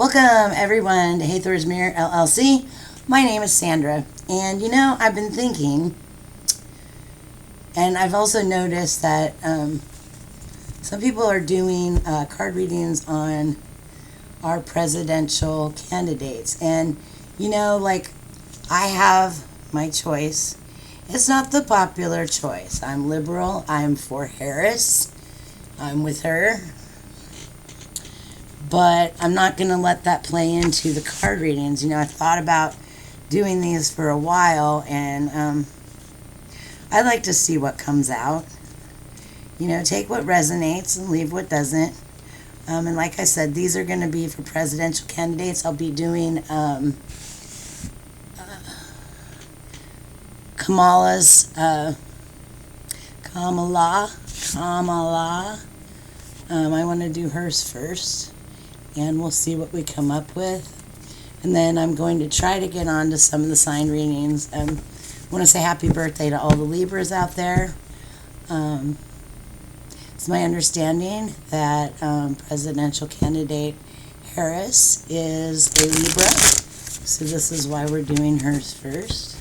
Welcome everyone to Hathor's Mirror LLC. My name is Sandra, and I've been thinking, and I've also noticed that some people are doing card readings on our presidential candidates, and I have my choice. It's not the popular choice. I'm liberal. I'm for Harris. I'm with her. But I'm not going to let that play into the card readings. I thought about doing these for a while, and I like to see what comes out. Take what resonates and leave what doesn't. And like I said, these are going to be for presidential candidates. I'll be doing Kamala. I want to do hers first, and we'll see what we come up with. And then I'm going to try to get on to some of the sign readings. I want to say happy birthday to all the Libras out there. It's my understanding that presidential candidate Harris is a Libra, so this is why we're doing hers first.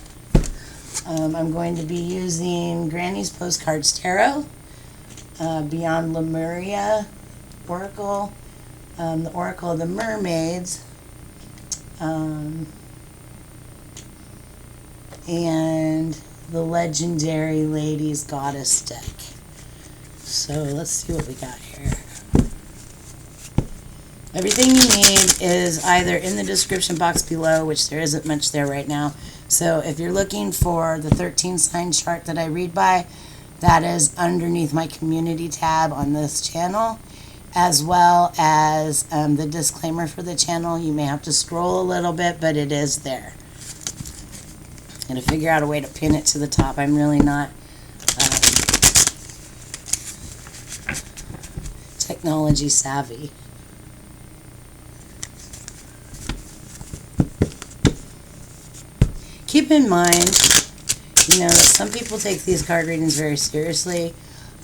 I'm going to be using Granny's Postcards Tarot, Beyond Lemuria Oracle, the Oracle of the Mermaids, and the Legendary Ladies Goddess deck. So let's see what we got here. Everything you need is either in the description box below, which there isn't much there right now. So if you're looking for the 13 sign chart that I read by, that is underneath my community tab on this channel, as well as the disclaimer for the channel. You may have to scroll a little bit, but it is there. I'm going to figure out a way to pin it to the top. I'm really not technology savvy. Keep in mind, that some people take these card readings very seriously.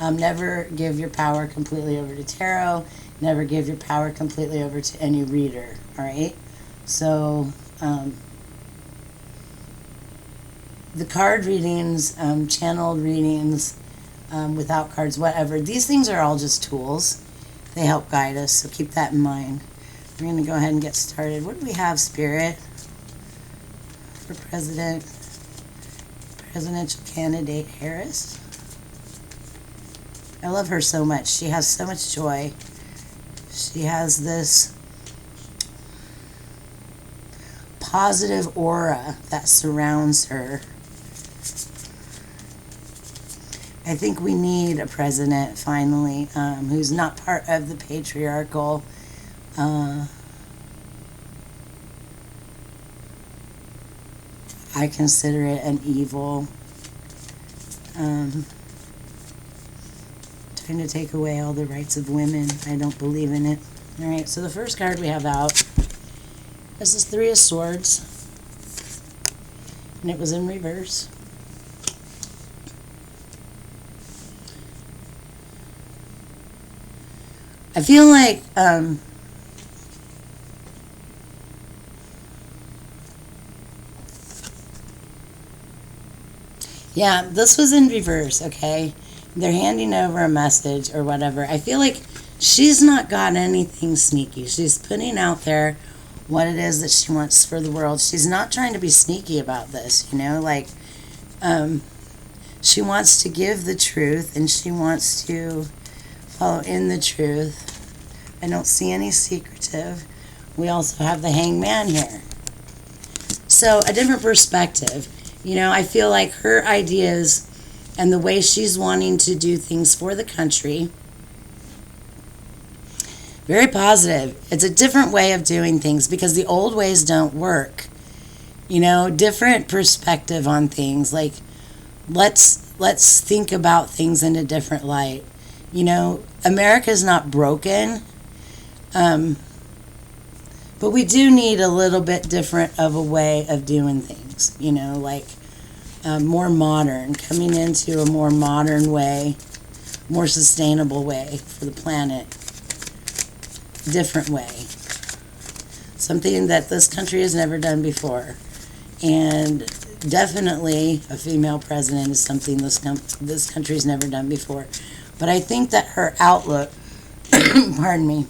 Never give your power completely over to tarot. Never give your power completely over to any reader, all right? So, the card readings, channeled readings, without cards, whatever, these things are all just tools. They help guide us, so keep that in mind. We're going to go ahead and get started. What do we have, Spirit, for presidential candidate Harris? I love her so much. She has so much joy. She has this positive aura that surrounds her. I think we need a president, finally, who's not part of the patriarchal I consider it an evil, trying to take away all the rights of women. I don't believe in it. Alright, so the first card we have out is this Three of Swords, and it was in reverse. I feel like yeah, this was in reverse, okay? They're handing over a message or whatever. I feel like she's not got anything sneaky. She's putting out there what it is that she wants for the world. She's not trying to be sneaky about this, she wants to give the truth, and she wants to follow in the truth. I don't see any secretive. We also have the Hangman here. So, a different perspective. I feel like her ideas and the way she's wanting to do things for the country, very positive. It's a different way of doing things because the old ways don't work. Different perspective on things. Like, let's think about things in a different light. America's not broken, but we do need a little bit different of a way of doing things, more modern, coming into a more modern way, more sustainable way for the planet, different way. something that this country has never done before. And definitely a female president is something this country's never done before. But I think that her outlook, pardon me,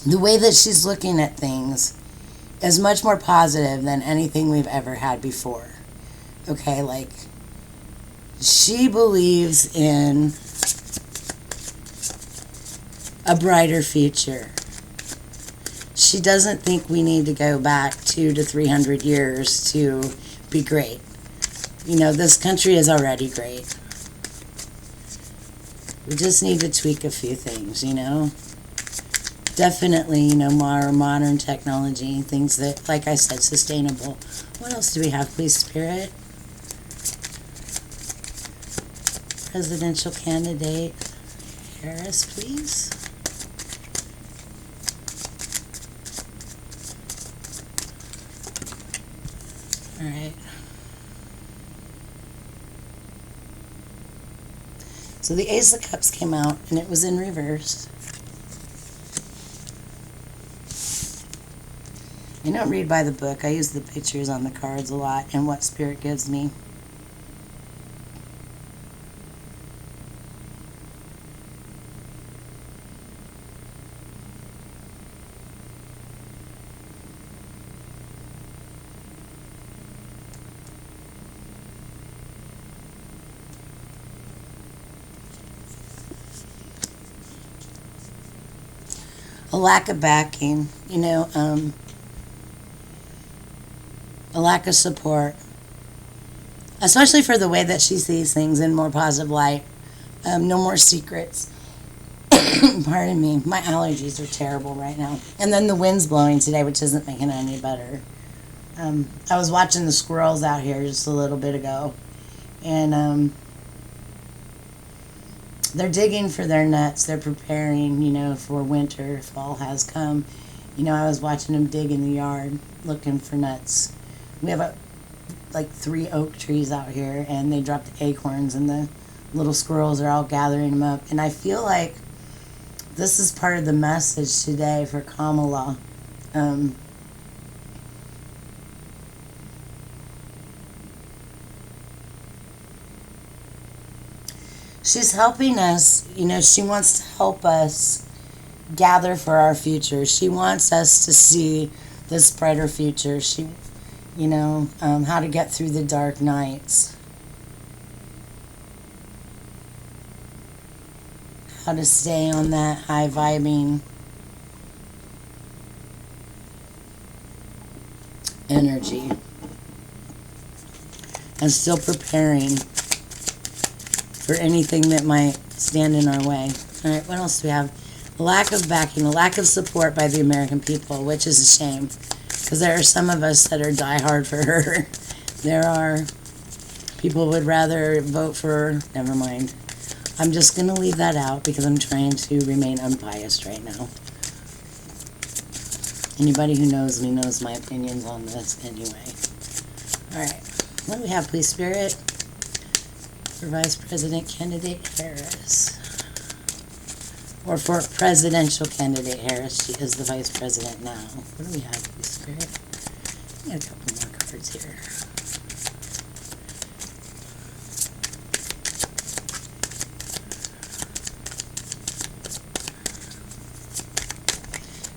the way that she's looking at things is much more positive than anything we've ever had before. Okay, like, she believes in a brighter future. She doesn't think we need to go back 200 to 300 years to be great. You know, this country is already great. We just need to tweak a few things, you know. Definitely, you know, more modern technology, things that, like I said, sustainable. What else do we have, please, Spirit? Presidential candidate Harris, please. All right. So the Ace of Cups came out, and it was in reverse. I don't read by the book. I use the pictures on the cards a lot and what Spirit gives me. A lack of backing, you know, a lack of support, especially for the way that she sees things in more positive light. No more secrets. Pardon me, my allergies are terrible right now. And then the wind's blowing today, which isn't making it any better. I was watching the squirrels out here just a little bit ago, and they're digging for their nuts. They're preparing, you know, for winter. Fall has come. You know, I was watching them dig in the yard looking for nuts. We have like 3 oak trees out here, and they dropped acorns, and the little squirrels are all gathering them up. And I feel like this is part of the message today for Kamala. She's helping us, you know, she wants to help us gather for our future. She wants us to see this brighter future. She, you know, how to get through the dark nights. How to stay on that high vibing energy. And still preparing for anything that might stand in our way. All right, what else do we have? A lack of backing, a lack of support by the American people, which is a shame, because there are some of us that are diehard for her. There are people would rather vote for her. Never mind. I'm just going to leave that out because I'm trying to remain unbiased right now. Anybody who knows me knows my opinions on this anyway. All right, what do we have, please, Spirit? For Vice President candidate Harris. Or for presidential candidate Harris. She is the Vice President now. What do we have, please, Spirit? We got a couple more cards here.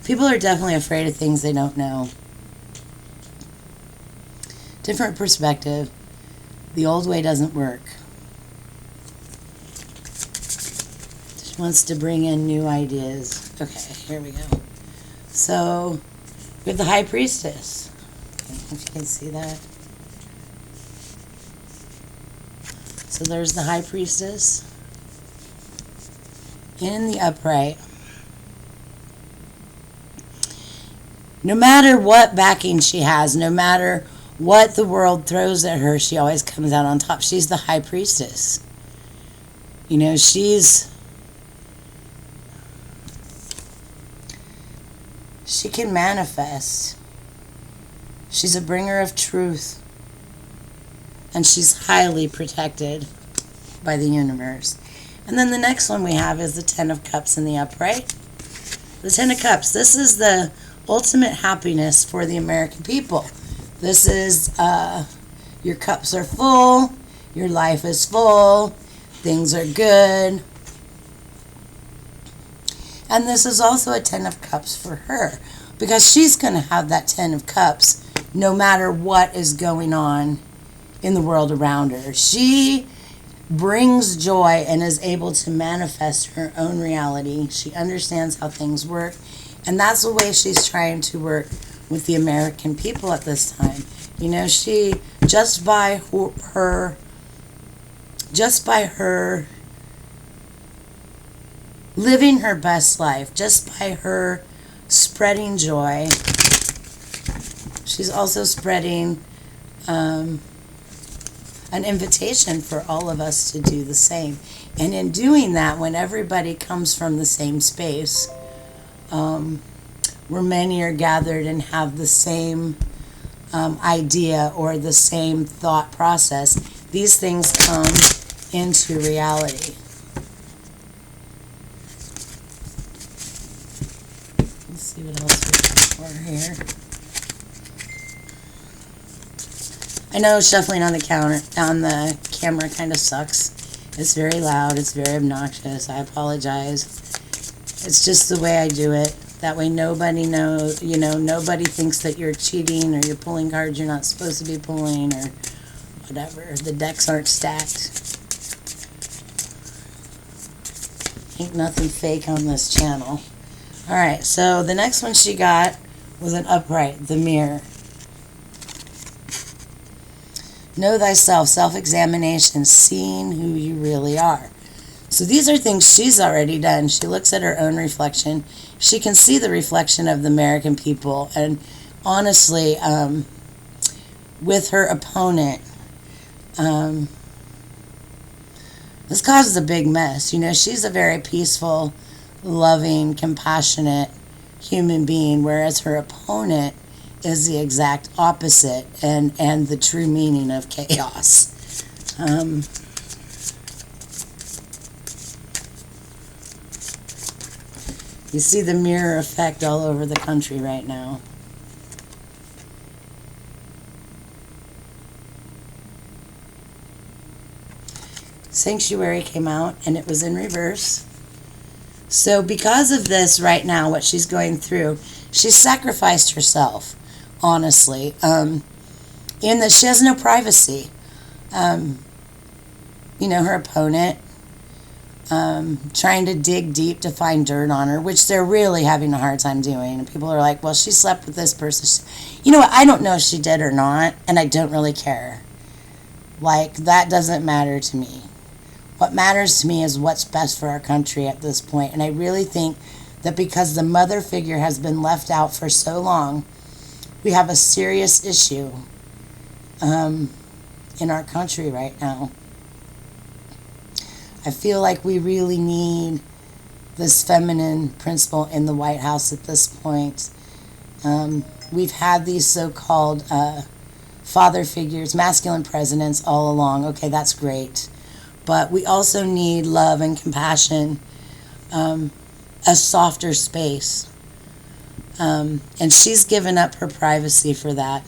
People are definitely afraid of things they don't know. Different perspective. The old way doesn't work. Wants to bring in new ideas. Okay, here we go. So, we have the High Priestess. If you can see that. So there's the High Priestess. In the upright. No matter what backing she has, no matter what the world throws at her, she always comes out on top. She's the High Priestess. You know, she can manifest. She's a bringer of truth. And she's highly protected by the universe. And then the next one we have is the Ten of Cups in the upright. The Ten of Cups. This is the ultimate happiness for the American people. This is, your cups are full, your life is full, things are good. And this is also a 10 of cups for her, because she's going to have that 10 of cups no matter what is going on in the world around her. She brings joy and is able to manifest her own reality. She understands how things work, and that's the way she's trying to work with the American people at this time. You know, she just by her living her best life, just by her spreading joy, she's also spreading an invitation for all of us to do the same. And in doing that, when everybody comes from the same space, where many are gathered and have the same idea or the same thought process, these things come into reality. Let's see what else we have for here. I know shuffling on the camera kind of sucks. It's very loud. It's very obnoxious. I apologize. It's just the way I do it. That way nobody knows, nobody thinks that you're cheating or you're pulling cards you're not supposed to be pulling or whatever. The decks aren't stacked. Ain't nothing fake on this channel. Alright, so the next one she got was an upright, the mirror. Know thyself, self-examination, seeing who you really are. So these are things she's already done. She looks at her own reflection. She can see the reflection of the American people. And honestly, with her opponent, this causes a big mess. You know, she's a very peaceful, loving, compassionate human being, whereas her opponent is the exact opposite and the true meaning of chaos. You see the mirror effect all over the country right now. Sanctuary came out and it was in reverse. So because of this right now, what she's going through, she sacrificed herself, honestly, in that she has no privacy. Her opponent trying to dig deep to find dirt on her, which they're really having a hard time doing. And people are like, well, she slept with this person. You know what? I don't know if she did or not, and I don't really care. Like, that doesn't matter to me. What matters to me is what's best for our country at this point. And I really think that because the mother figure has been left out for so long, we have a serious issue in our country right now. I feel like we really need this feminine principle in the White House at this point. We've had these so-called father figures, masculine presidents all along. Okay, that's great. But we also need love and compassion, a softer space. And she's given up her privacy for that.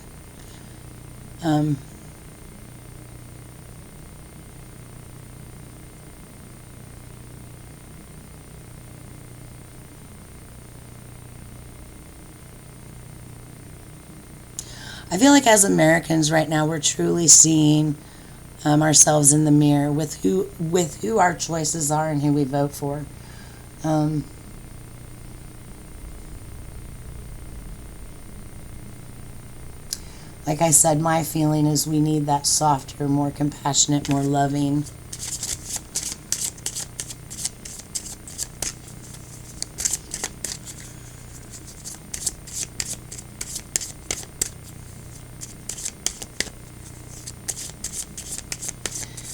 I feel like as Americans right now, we're truly seeing ourselves in the mirror with who our choices are and who we vote for. Like I said, my feeling is we need that softer, more compassionate, more loving.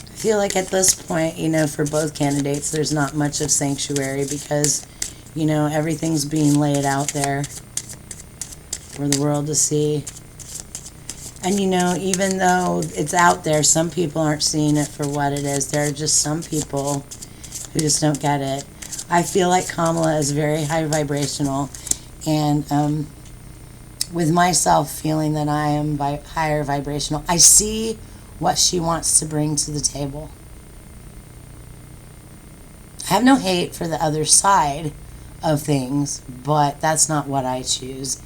I feel like at this point, for both candidates, there's not much of sanctuary because, everything's being laid out there for the world to see. And, even though it's out there, some people aren't seeing it for what it is. There are just some people who just don't get it. I feel like Kamala is very high vibrational, and with myself feeling that I am higher vibrational. I see what she wants to bring to the table. I have no hate for the other side of things, but that's not what I choose.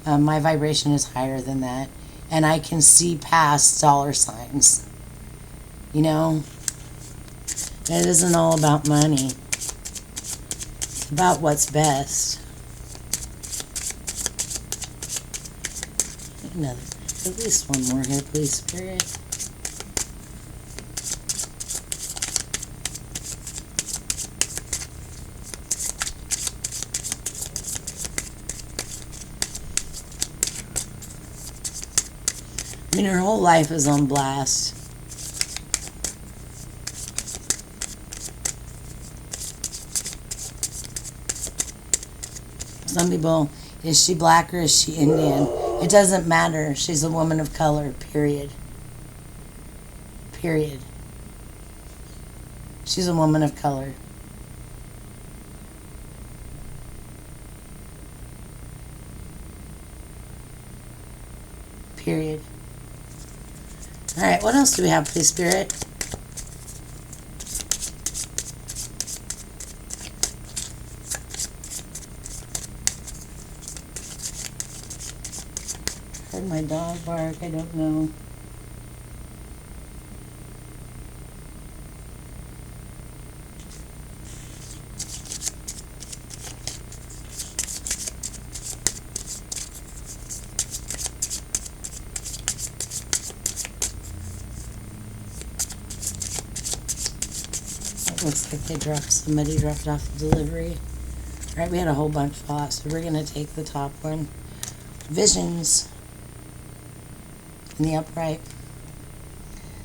My vibration is higher than that, and I can see past dollar signs. You know, it isn't all about money. It's about what's best. Another, at least one more here, please, Spirit. I mean, her whole life is on blast. Some people, is she black or is she Indian? It doesn't matter. She's a woman of color, period. Period. She's a woman of color. Period. All right, what else do we have, please, Spirit? Heard my dog bark. I don't know. Looks like somebody dropped off the delivery. Alright, we had a whole bunch fall, so we're going to take the top one. Visions in the upright.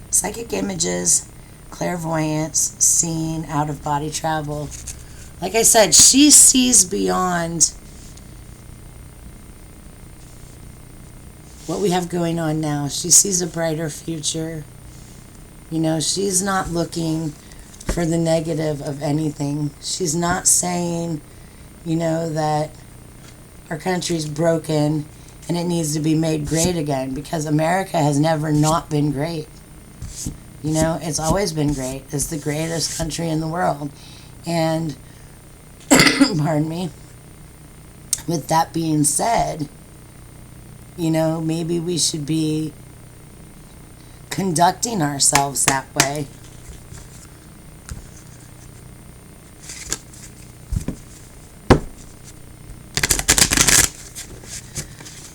Psychic images, clairvoyance, seeing, out-of-body travel. Like I said, she sees beyond what we have going on now. She sees a brighter future. You know, she's not looking for the negative of anything. She's not saying, you know, that our country's broken and it needs to be made great again, because America has never not been great. You know, it's always been great. It's the greatest country in the world. And, pardon me, with that being said, you know, maybe we should be conducting ourselves that way.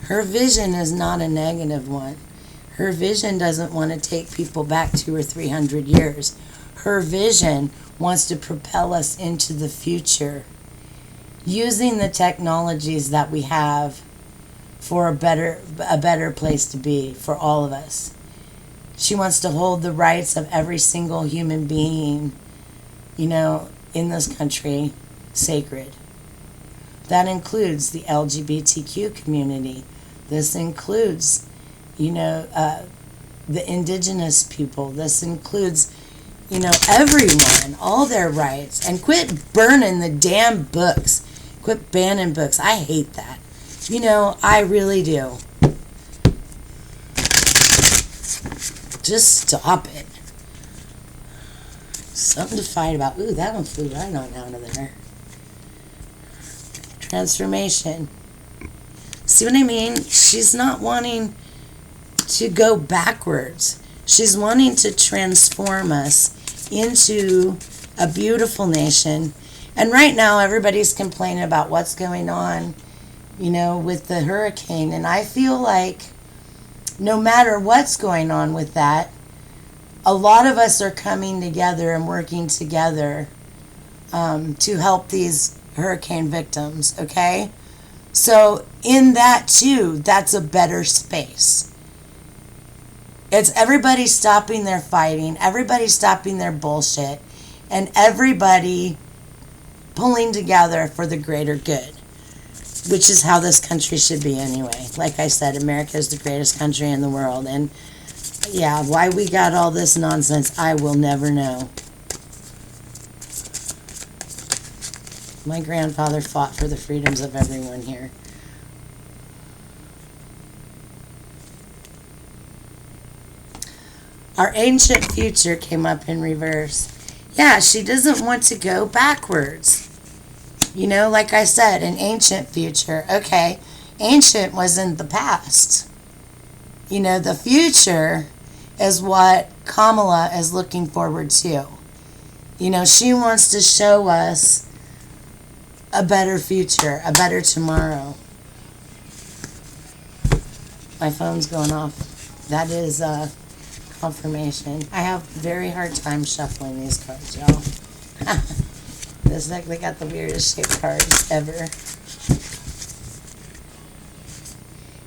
Her vision is not a negative one. Her vision doesn't want to take people back 200 or 300 years. Her vision wants to propel us into the future, using the technologies that we have for a better place to be for all of us. She wants to hold the rights of every single human being, you know, in this country sacred. That includes the LGBTQ community. This includes, you know, the indigenous people. This includes, you know, everyone, all their rights. And quit burning the damn books. Quit banning books. I hate that. You know, I really do. Just stop it. Something to fight about. Ooh, that one flew right on out of there. Transformation. See what I mean? She's not wanting to go backwards. She's wanting to transform us into a beautiful nation. And right now, everybody's complaining about what's going on, you know, with the hurricane. And I feel like no matter what's going on with that, a lot of us are coming together and working together to help these hurricane victims, okay? So in that too, that's a better space. It's everybody stopping their fighting, everybody stopping their bullshit, and everybody pulling together for the greater good, which is how this country should be anyway. Like I said, America is the greatest country in the world, and yeah, why we got all this nonsense, I will never know. My grandfather fought for the freedoms of everyone here. Our ancient future came up in reverse. Yeah, she doesn't want to go backwards. You know, like I said, an ancient future. Okay, ancient was in the past. You know, the future is what Kamala is looking forward to. You know, she wants to show us a better future, a better tomorrow. My phone's going off. That is confirmation. I have a very hard time shuffling these cards, y'all. This deck, they got the weirdest shaped cards ever.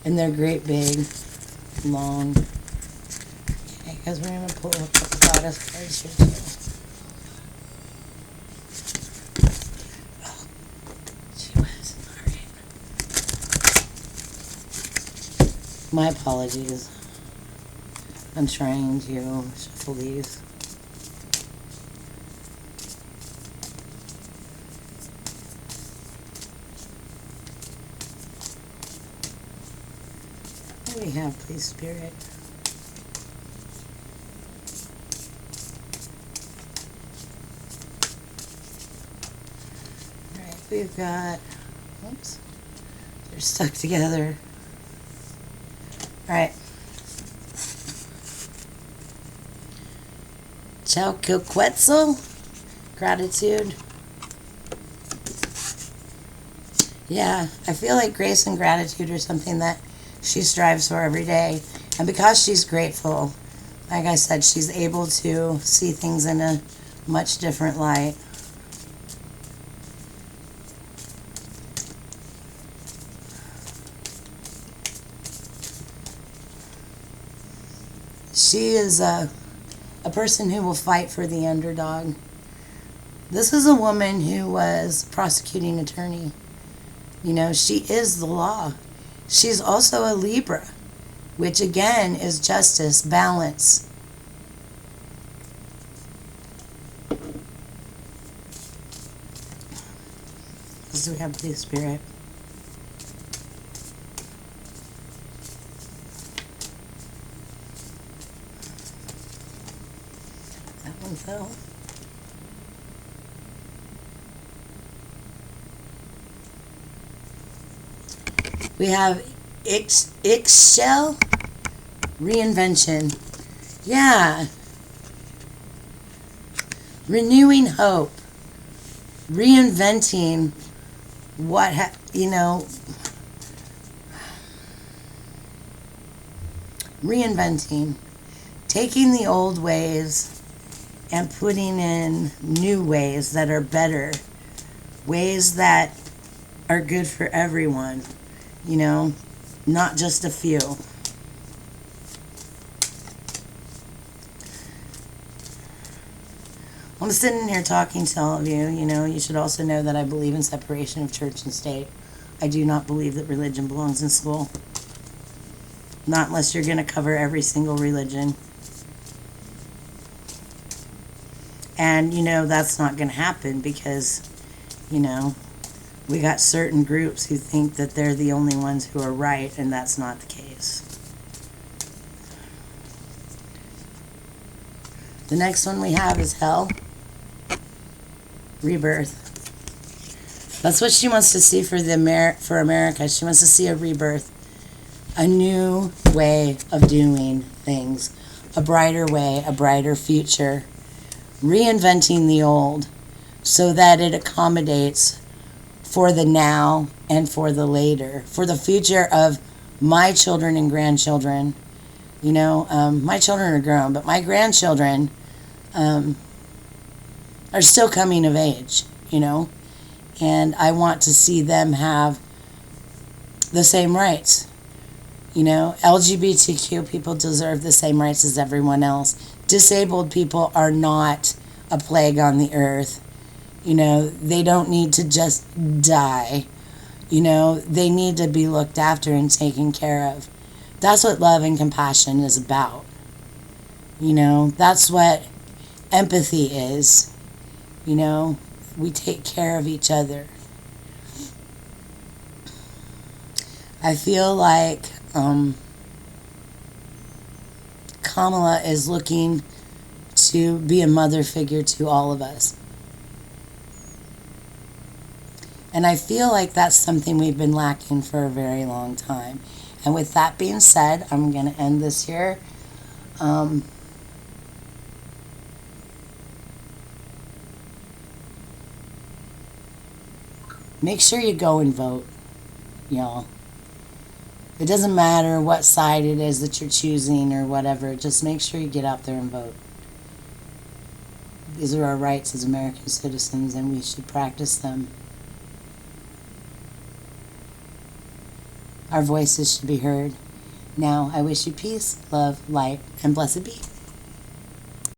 And they're great big, long. Okay, guys, we're going to pull up the goddess cards here too. Oh, she was. Alright. My apologies. I'm trying to shuffle these. What do we have, please, Spirit? Alright, we've got, oops, they're stuck together. Alright. Chalcoquetzal, gratitude. Yeah, I feel like grace and gratitude are something that she strives for every day. And because she's grateful, like I said, she's able to see things in a much different light. She is a person who will fight for the underdog. This is a woman who was prosecuting attorney. You know, she is the law. She's also a Libra, which again is justice, balance. What do we have, please, Spirit? That one fell. We have Ixchel, Reinvention. Yeah. Renewing hope. Reinventing what, reinventing. Taking the old ways and putting in new ways that are better. Ways that are good for everyone. You know, not just a few. I'm sitting here talking to all of you. You know, you should also know that I believe in separation of church and state. I do not believe that religion belongs in school. Not unless you're going to cover every single religion. And, you know, that's not going to happen because, you know, we got certain groups who think that they're the only ones who are right, and that's not the case. The next one we have is Hell. Rebirth. That's what she wants to see for America. She wants to see a rebirth. A new way of doing things. A brighter way, a brighter future. Reinventing the old so that it accommodates for the now and for the later, for the future of my children and grandchildren. You know, my children are grown, but my grandchildren are still coming of age, you know, and I want to see them have the same rights. You know, LGBTQ people deserve the same rights as everyone else. Disabled people are not a plague on the earth. You know, they don't need to just die. You know, they need to be looked after and taken care of. That's what love and compassion is about. You know, that's what empathy is. You know, we take care of each other. I feel like Kamala is looking to be a mother figure to all of us. And I feel like that's something we've been lacking for a very long time. And with that being said, I'm going to end this here. Make sure you go and vote, y'all. It doesn't matter what side it is that you're choosing or whatever. Just make sure you get out there and vote. These are our rights as American citizens, and we should practice them. Our voices should be heard. Now, I wish you peace, love, light, and blessed be.